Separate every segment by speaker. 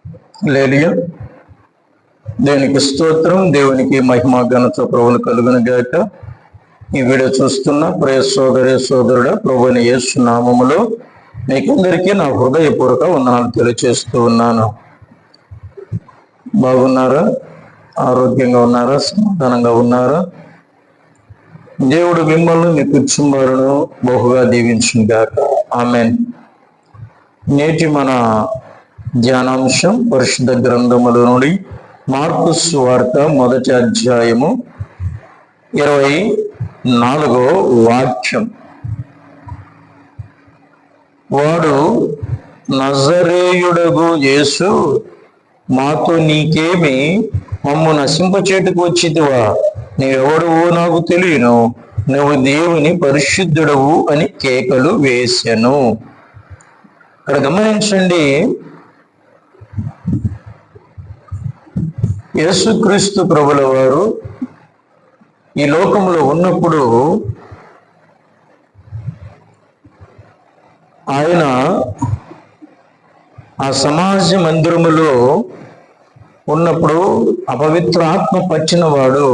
Speaker 1: హల్లెలూయా. దేవునికి స్తోత్రం, దేవునికి మహిమ ఘనత ప్రభువులు కలుగును గాక. ఈ వీడియో చూస్తున్న ప్రియ సోదరి సోదరుడా, ప్రభువైన యేసు నామములో మీకందరికీ నా హృదయపూర్వక వందనాలు తెలియజేస్తూ ఉన్నాను. బాగున్నారా? ఆరోగ్యంగా ఉన్నారా? సమాధానంగా ఉన్నారా? దేవుడు మిమ్మల్ని మీ కుటుంబాలను బహుగా దీవించును గాక. ఆమేన్. నేటి మన ధ్యానాంశం పరిశుద్ధ గ్రంథముల నుండి మార్కు సువార్త 1వ అధ్యాయము 24వ వాక్యం. వాడు, నజరేయుడగు యేసు, మాతో నీకేమి? మమ్ము నశింపచేటుకు వచ్చితివా? నీవెవడవో నాకు తెలియను, నువ్వు దేవుని పరిశుద్ధుడవు అని కేకలు వేసెను. ఇక్కడ గమనించండి, యేసుక్రీస్తు ప్రభుల వారు ఈ లోకంలో ఉన్నప్పుడు ఆయన ఆ సమాజ మందిరములో ఉన్నప్పుడు అపవిత్ర ఆత్మ పట్టిన వాడు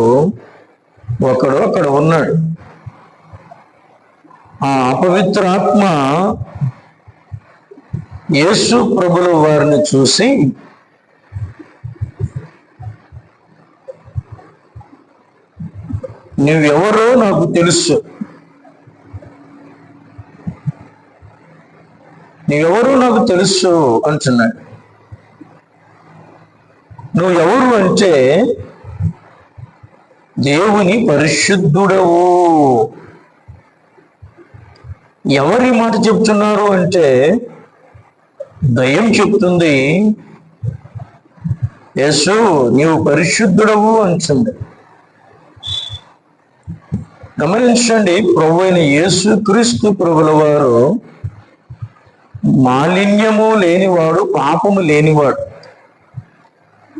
Speaker 1: ఒకడు అక్కడ ఉన్నాడు. ఆ అపవిత్ర ఆత్మ యేసు ప్రభుల వారిని చూసి, నువ్వెవరో నాకు తెలుసు, నీవెవరో నాకు తెలుసు అంటున్నాడు. నువ్వు ఎవరు అంటే, దేవుని పరిశుద్ధుడవు. ఎవరి మాట చెప్తున్నారు అంటే, దయ్యం చెప్తుంది, యేసు నీవు పరిశుద్ధుడవు అంటుంది. గమనించండి, ప్రభువైన యేసుక్రీస్తు ప్రభుల వారు మాలిన్యము లేనివాడు, పాపము లేనివాడు.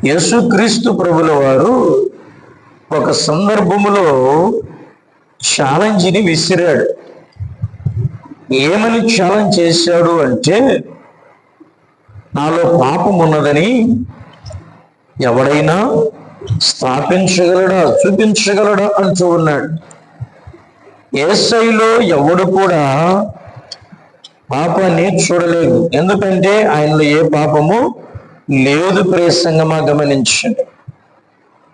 Speaker 1: యేసుక్రీస్తు ప్రభుల వారు ఒక సందర్భములో ఛాలెంజ్ని విసిరాడు. ఏమని ఛాలెంజ్ చేశాడు అంటే, నాలో పాపం ఉన్నదని ఎవడైనా స్థాపించగలడా, చూపించగలడా అంటూ ఉన్నాడు. యేసయ్యలో ఎవడు కూడా పాపాన్ని చూడలేదు, ఎందుకంటే ఆయనలో ఏ పాపము లేదు. ప్రియ సంగమా, గమనించండి,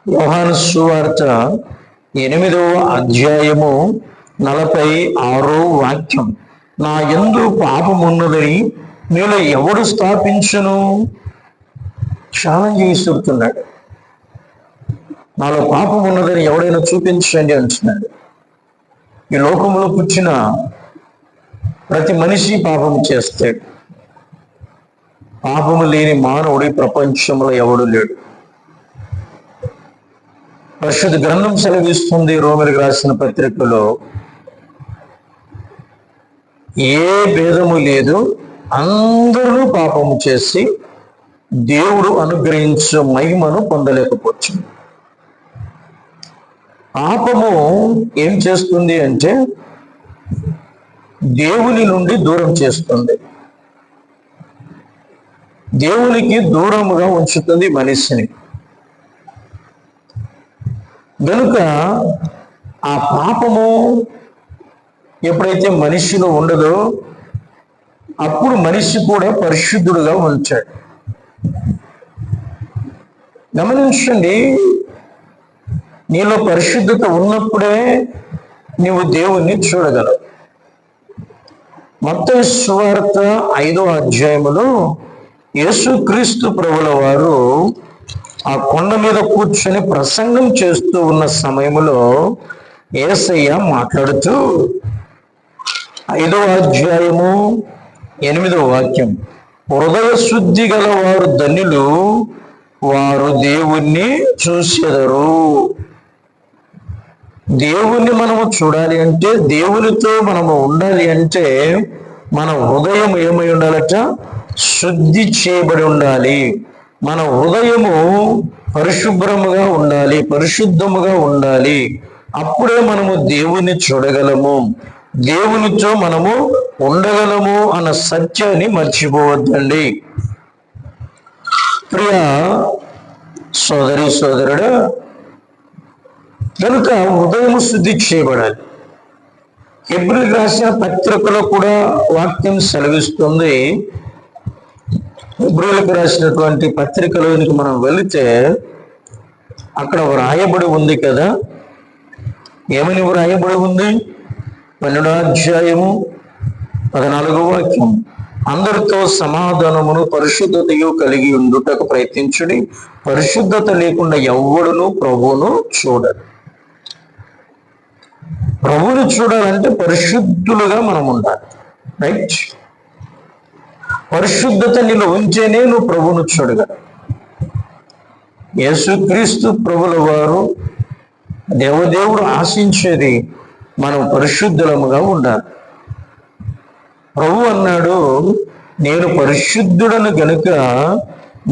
Speaker 1: యోహాను సువార్త 8వ అధ్యాయము 46వ వాక్యం. నా యందు పాపమున్నదని మీలో ఎవడు స్థాపించును? ఛాలెంజ్ విసురుతున్నాడు. నాలో పాపం ఉన్నదని ఎవడైనా చూపించండి అంటున్నాడు. ఈ లోకంలో పుట్టిన ప్రతి మనిషి పాపం చేస్తాడు. పాపము లేని మానవుడి ప్రపంచంలో ఎవడు లేడు. పరిశుద్ధ గ్రంథం సెలవిస్తుంది, రోమీయులకు రాసిన పత్రికలో, ఏ భేదము లేదు, అందరూ పాపము చేసి దేవుడు అనుగ్రహించే మహిమను పొందలేకపోవచ్చు. పాపము ఏం చేస్తుంది అంటే, దేవుని నుండి దూరం చేస్తుంది, దేవునికి దూరముగా ఉంచుతుంది మనిషిని. కనుక ఆ పాపము ఎప్పుడైతే మనిషిలో ఉండదో అప్పుడు మనిషి కూడా పరిశుద్ధుడుగా ఉంచాడు. గమనించండి, నీలో పరిశుద్ధత ఉన్నప్పుడే నీవు దేవుణ్ణి చూడగలవు. మత్తయి సువార్త 5వ అధ్యాయములో యేసుక్రీస్తు ప్రభుల వారు ఆ కొండ మీద కూర్చొని ప్రసంగం చేస్తూ ఉన్న సమయంలో యేసయ్య మాట్లాడుతూ 5వ అధ్యాయము 8వ వాక్యం, హృదయ శుద్ధి గల వారు ధన్యులు, వారు దేవుణ్ణి చూసెదరు. దేవుణ్ణి మనము చూడాలి అంటే, దేవునితో మనము ఉండాలి అంటే, మన హృదయం ఏమై ఉండాలట? శుద్ధి చేయబడి ఉండాలి. మన హృదయము పరిశుభ్రముగా ఉండాలి, పరిశుద్ధముగా ఉండాలి. అప్పుడే మనము దేవుని చూడగలము, దేవునితో మనము ఉండగలము అన్న సత్యాన్ని మర్చిపోవద్దండి. ప్రియ సోదరి సోదరుడు, కనుక హృదయం శుద్ధి చేయబడాలి. హెబ్రీయులకు రాసిన పత్రికలో కూడా వాక్యం సెలవిస్తుంది. హెబ్రీయులకు రాసినటువంటి పత్రికలోనికి మనం వెళితే అక్కడ వ్రాయబడి ఉంది కదా, ఏమని వ్రాయబడి ఉంది? 12వ అధ్యాయము 14వ వాక్యం, అందరితో సమాధానమును పరిశుద్ధతయు కలిగి ఉండుటకు ప్రయత్నించుడి, పరిశుద్ధత లేకుండా ఎవ్వడును ప్రభువును చూడరు. ప్రభువుని చూడాలంటే పరిశుద్ధులుగా మనం ఉండాలి. రైట్? పరిశుద్ధత నీలో ఉంచేనే నువ్వు ప్రభువును చూడగా. యేసుక్రీస్తు ప్రభుల వారు దేవదేవుడు ఆశించేది మనం పరిశుద్ధులముగా ఉండాలి. ప్రభు అన్నాడు, నేను పరిశుద్ధుడను గనుక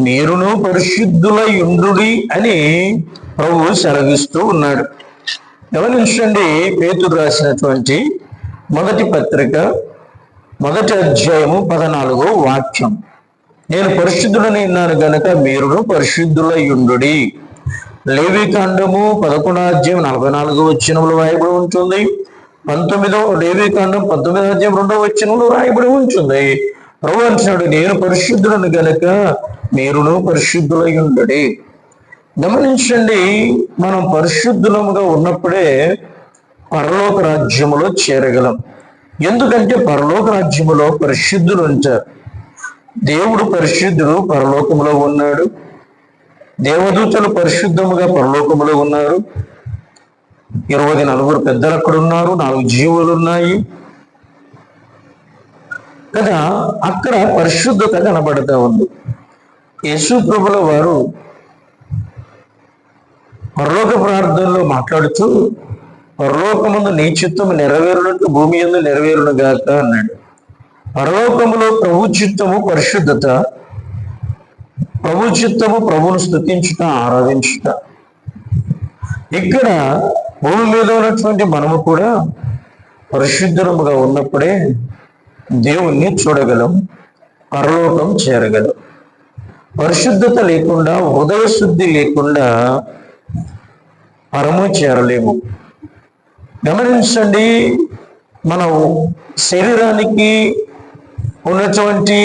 Speaker 1: మీరును పరిశుద్ధులై ఉండుడి అని ప్రభు సెలవిస్తూ ఉన్నాడు. గమనించండి, పేతురు రాసినటువంటి మొదటి పత్రిక 1వ అధ్యాయము 14వ వాక్యం, నేను పరిశుద్ధుడని ఉన్నాను గనక మీరును పరిశుద్ధులై ఉండుడి. లేవికాండము 11వ అధ్యాయం 44వ వచనంలో రాయబడి ఉంటుంది. లేవికాండం 19వ అధ్యాయం 2వ వచనంలో రాయబడి ఉంటుంది. ప్రభు అంటున్నాడు, నేను పరిశుద్ధుడను గనక మీరును పరిశుద్ధులై ఉండుడి. గమనించండి, మనం పరిశుద్ధులముగా ఉన్నప్పుడే పరలోక రాజ్యములో చేరగలం. ఎందుకంటే పరలోక రాజ్యములో పరిశుద్ధులు ఉంటారు. దేవుడు పరిశుద్ధుడు పరలోకములో ఉన్నాడు. దేవదూతలు పరిశుద్ధముగా పరలోకములో ఉన్నారు. 24 పెద్దలు అక్కడ ఉన్నారు. 4 జీవులు ఉన్నాయి కదా. అక్కడ పరిశుద్ధత కనబడతా ఉంది. యేసు ప్రభుల వారు పరలోక ప్రార్థనలో మాట్లాడుతూ, పరలోకముందు నీ చిత్తము నెరవేరునట్టు భూమి యందు నెరవేరును గాక అన్నాడు. పరలోకములో ప్రభు చిత్తము పరిశుద్ధత, ప్రభు చిత్తము ప్రభువును స్తుతించుట, ఆరాధించుట. ఇక్కడ భూమి మీద ఉన్నటువంటి మనము కూడా పరిశుద్ధముగా ఉన్నప్పుడే దేవుణ్ణి చూడగలం, పరలోకం చేరగలం. పరిశుద్ధత లేకుండా, హృదయ శుద్ధి లేకుండా పరము చేరలేము. గమనించండి, మన శరీరానికి ఉన్నటువంటి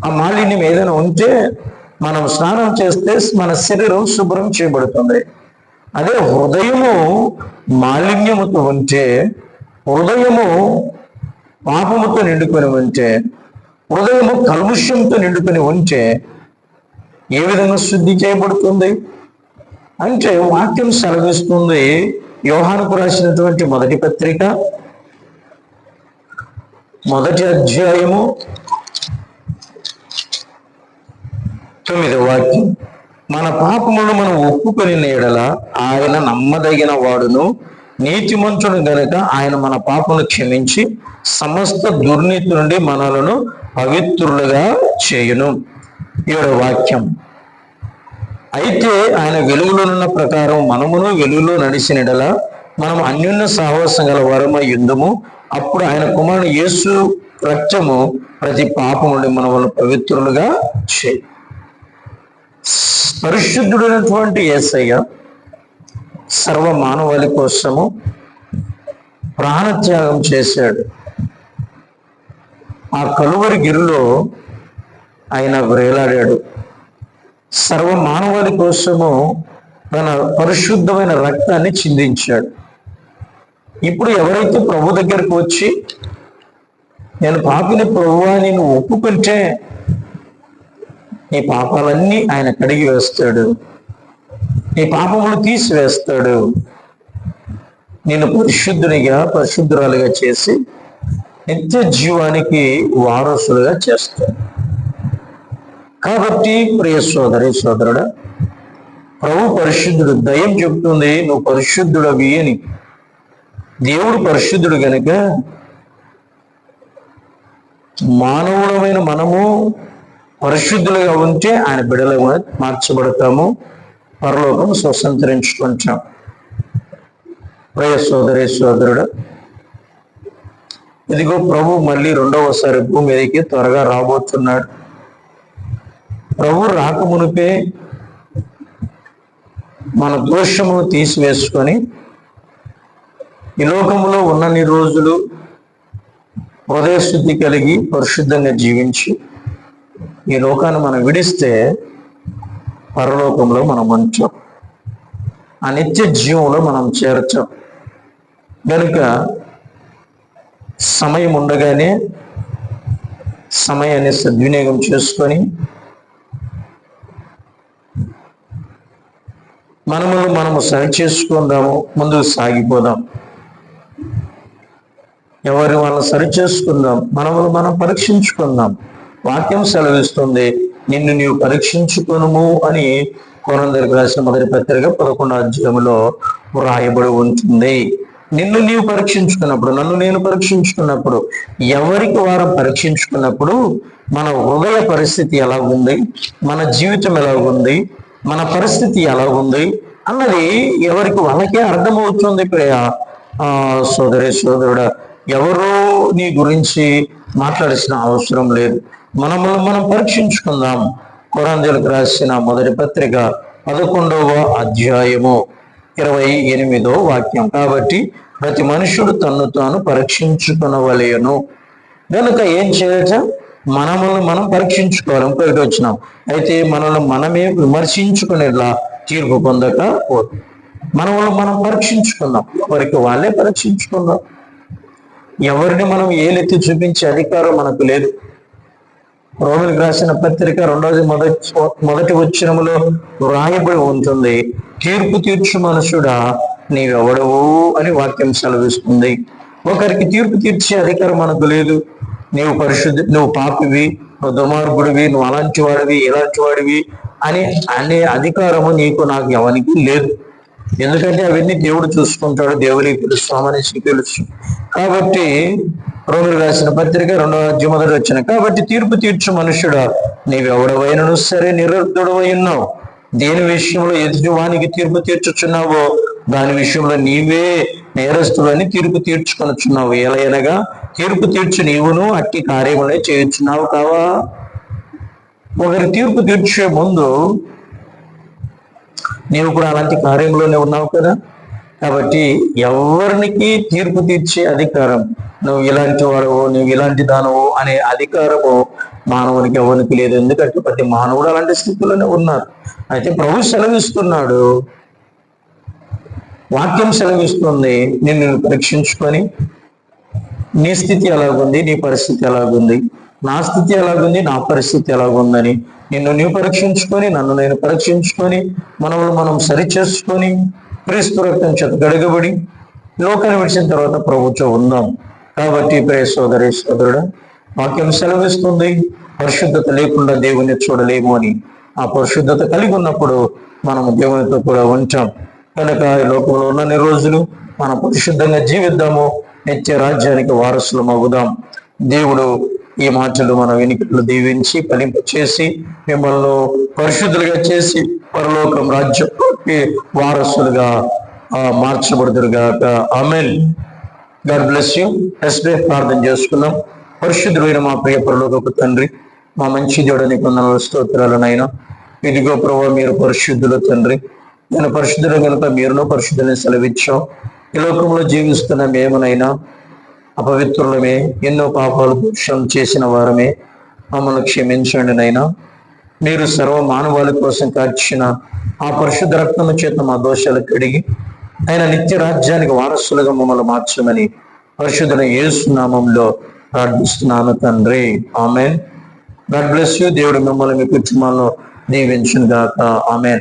Speaker 1: ఆ మాలిన్యం ఏదైనా ఉంటే మనం స్నానం చేస్తే మన శరీరం శుభ్రం చేయబడుతుంది. అదే హృదయము మాలిన్యముతో ఉంటే, హృదయము పాపముతో నిండుకొని ఉంటే, హృదయము కల్ముష్యంతో నిండుకొని ఉంటే ఏ విధంగా శుద్ధి చేయబడుతుంది అంటే వాక్యం సెలవిస్తుంది. యోహానుకు రాసినటువంటి మొదటి పత్రిక 1వ అధ్యాయము 9వ వాక్యం, మన పాపములను మనం ఒప్పుకొని ఎడల ఆయన నమ్మదగిన వాడును నీతిమంతుడు గనుక ఆయన మన పాపను క్షమించి సమస్త దుర్నీతి నుండి మనలను పవిత్రులుగా చేయును. 7వ వాక్యం, అయితే ఆయన వెలుగులో ఉన్న ప్రకారం మనమును వెలుగులో నడిచిన ఎడల మనం అన్యోన్య సహవాసం గల వరమై యుందుము. అప్పుడు ఆయన కుమారుడు యేసు రక్తము ప్రతి పాపం నుండి మనలను పవిత్రులుగా చేయి. పరిశుద్ధుడైనటువంటి యేసయ్య సర్వ మానవాళి కోసము ప్రాణత్యాగం చేశాడు. ఆ కలువరి గిరిలో ఆయన వేలాడాడు. సర్వ మానవాళి కోసము తన పరిశుద్ధమైన రక్తాన్ని చిందించాడు. ఇప్పుడు ఎవరైతే ప్రభు దగ్గరకు వచ్చి నేను పాపిని ప్రభువా నేను ఒప్పుకుంటే నీ పాపాలన్నీ ఆయన కడిగి వేస్తాడు, నీ పాపములు తీసివేస్తాడు, నేను పరిశుద్ధునిగా పరిశుద్ధురాలుగా చేసి నిత్య జీవానికి వారసులుగా చేస్తాడు. కాబట్టి ప్రియ సోదరి సోదరుడా, ప్రభు పరిశుద్ధుడు. దయ్యం చెప్తుంది నువ్వు పరిశుద్ధుడవి అని. దేవుడు పరిశుద్ధుడు గనుక మానవులమైన మనము పరిశుద్ధులుగా ఉంటే ఆయన బిడ్డలుగా మార్చబడతాము, పరలోకం స్వతంత్రించుకుంటాం. ప్రియ సోదరి సోదరుడు, ఇదిగో ప్రభు మళ్ళీ రెండవసారి భూమి మీదకి త్వరగా రాబోతున్నాడు. ప్రభు రాకమునిపే మన దోషమును తీసివేసుకొని ఈ లోకములో ఉన్నన్ని రోజులు హృదయశుద్ధి కలిగి పరిశుద్ధంగా జీవించి ఈ లోకాన్ని మనం విడిస్తే పరలోకంలో మనం ఉంచాం, ఆ నిత్య జీవంలో మనం చేర్చాం. కనుక సమయం ఉండగానే సమయాన్ని సద్వినియోగం చేసుకొని మనము సరి చేసుకుందాము, ముందుకు సాగిపోదాం. ఎవరి వాళ్ళని సరి చేసుకుందాం, మనం పరీక్షించుకుందాం. వాక్యం సెలవిస్తుంది, నిన్ను నీవు పరీక్షించుకొనుము అని కొరంథీయులకు రాసిన మొదటి పత్రిక 11వ అధ్యాయంలో వ్రాయబడి ఉంటుంది. నిన్ను నీవు పరీక్షించుకున్నప్పుడు, నన్ను నేను పరీక్షించుకున్నప్పుడు, ఎవరికి వారం పరీక్షించుకున్నప్పుడు మన హృదయ పరిస్థితి ఎలాగుంది, మన జీవితం ఎలాగుంది, మన పరిస్థితి ఎలాగుంది అన్నది ఎవరికి వాళ్ళకే అర్థమవుతుంది. సోదరి సోదరుడా, ఎవరో నీ గురించి మాట్లాడాల్సిన అవసరం లేదు. మనం పరీక్షించుకుందాం. కొరంథీయులకు రాసిన మొదటి పత్రిక 11వ అధ్యాయము 28వ వాక్యం. కాబట్టి ప్రతి మనుషుడు తన్ను తాను పరీక్షించుకునవలెను. కనుక ఏం చేయట, మనం పరీక్షించుకోవాలి. 31 వచ్చినాం. అయితే మనల్ని మనమే విమర్శించుకునేలా తీర్పు పొందక మనం పరీక్షించుకుందాం. ఎవరికి వాళ్ళే పరీక్షించుకుందాం. ఎవరిని మనం ఏలెత్తి చూపించే అధికారం మనకు లేదు. రోమిలకు రాసిన పత్రిక 2వ మొదటి వచనములో వ్రాయబడి ఉంటుంది, తీర్పు తీర్చు మనుషుడా నీవెవడవు అని వాక్యం సెలవిస్తుంది. ఒకరికి తీర్పు తీర్చే అధికారం మనకు లేదు. నువ్వు పాపివి, నువ్వు దుర్మార్గుడివి, నువ్వు అలాంటి వాడివి, ఇలాంటి వాడివి అనే అధికారము నీకు నాకు ఎవరికి లేదు. ఎందుకంటే అవన్నీ దేవుడు చూసుకుంటాడు, దేవుడికి తెలుసు, మనిషికి తెలుసు. కాబట్టి రోమిలకు రాసిన పత్రిక 2వ అధ్యాయం మొదటి వచనం, కాబట్టి తీర్పు తీర్చు మనుషుడా నీవెవడవైనను సరే నిరర్ధుడవై ఉన్నావు. దేని విషయంలో ఎదుటివానికి తీర్పు తీర్చుచున్నావో దాని విషయంలో నీవే నేరస్తులని తీర్పు తీర్చుకొనుచున్నావు. ఎలయనగా తీర్పు తీర్చు నీవును అట్టి కార్యములే చేయుచున్నావు కావా. ఒకరి తీర్పు తీర్చే ముందు నీవు కూడా అలాంటి కార్యంలోనే ఉన్నావు కదా. కాబట్టి ఎవరికి తీర్పు తీర్చే అధికారం, నువ్వు ఇలాంటి వాడవు, నువ్వు ఇలాంటి దానవు అనే అధికారము మానవునికి ఎవరికి లేదు. ఎందుకంటే ప్రతి మానవుడు అలాంటి స్థితిలోనే ఉన్నారు. అయితే ప్రభు సెలవిస్తున్నాడు, వాక్యం సెలవిస్తుంది, నిన్ను పరీక్షించుకొని నీ స్థితి ఎలాగుంది, నీ పరిస్థితి ఎలాగుంది, నా స్థితి ఎలాగుంది, నా పరిస్థితి ఎలాగుందని నిన్ను నీవు పరీక్షించుకొని, నన్ను నేను పరీక్షించుకొని, మనం సరి చేసుకొని క్రీస్తు రక్తం చేత గడగబడి లోకాన్ని విడిచిన తర్వాత ప్రభుత్వం ఉందాం. కాబట్టి ప్రియ సోదరి సోదరుడు, వాక్యం సెలవిస్తుంది, పరిశుద్ధత లేకుండా దేవుని చూడలేము అని. ఆ పరిశుద్ధత కలిగి ఉన్నప్పుడు మనము దేవునితో కూడా ఉంటాం. కనుక ఈ లోకంలో ఉన్నన్ని రోజులు మనం పరిశుద్ధంగా జీవిద్దాము, నిత్య రాజ్యానికి వారసులం అవుదాం. దేవుడు ఈ మాటలు మన వెనుకలు దీవించి ఫలింప చేసి మిమ్మల్ని పరిశుద్ధులుగా చేసి పరలోకం రాజ్యం వారసులుగా మార్చబడుదురుగాక. ఆమేన్. God bless you. ప్రార్థన చేసుకుందాం. పరిశుద్ధుడైన మా ప్రియ పరలోకపు తండ్రి, మా మంచి దేవుడు నీకు వందనాలు స్తోత్రాలనైనా. ఇదిగో ప్రభువా, మీరు పరిశుద్ధులు తండ్రి. నేను పరిశుద్ధులు కనుక మీరును పరిశుద్ధులని సెలవిచ్చాం. ఈ లోకంలో జీవిస్తున్న మేమునైనా అపవిత్రులమే, ఎన్నో పాపాలు దోషం చేసిన వారమే. మమ్మల్ని క్షమించండి నైనా. మీరు సర్వ మానవాళి కోసం కార్చిన ఆ పరిశుద్ధ రక్తము చేత మా దోషాలు కడిగి ఆయన నిత్య రాజ్యానికి వారసులుగా మమ్మల్ని మార్చమని పరిశుద్ధుల యేసు నామములో ప్రార్థిస్తున్నాను తండ్రి. ఆమేన్. God bless you. దేవుడు మిమ్మల్ని మీ కుటుంబాల్లో దీవించును గాక. ఆమేన్.